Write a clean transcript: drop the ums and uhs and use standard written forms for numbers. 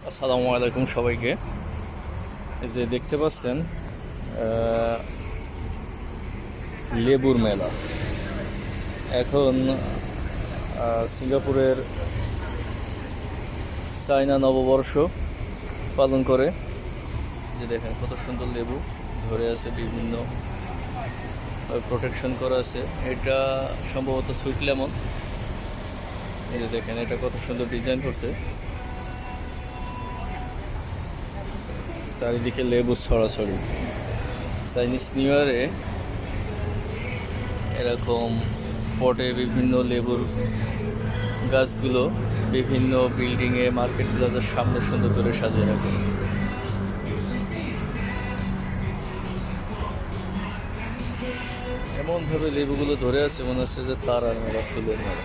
আসসালামু আলাইকুম সবাইকে। এই যে দেখতে পাচ্ছেন লেবুর মেলা এখন সিঙ্গাপুরের চায়না নববর্ষ পালন করে। যে দেখেন কত সুন্দর লেবু ধরে আছে, বিভিন্ন প্রোটেকশন করা আছে। এটা সম্ভবত সুইট লেমন। এই যে দেখেন এটা কত সুন্দর ডিজাইন করছে, চারিদিকে লেবু ছড়াছড়ি। চাইনিজ নিউ ইয়ারে এরকম পটে বিভিন্ন লেবুর গাছগুলো বিভিন্ন বিল্ডিংয়ে, মার্কেট প্লাজার সামনে সুন্দর করে সাজিয়ে রাখে। এমনভাবে লেবুগুলো ধরে আছে, মনে হচ্ছে যে তারার মেলা, ফুলের মেলা।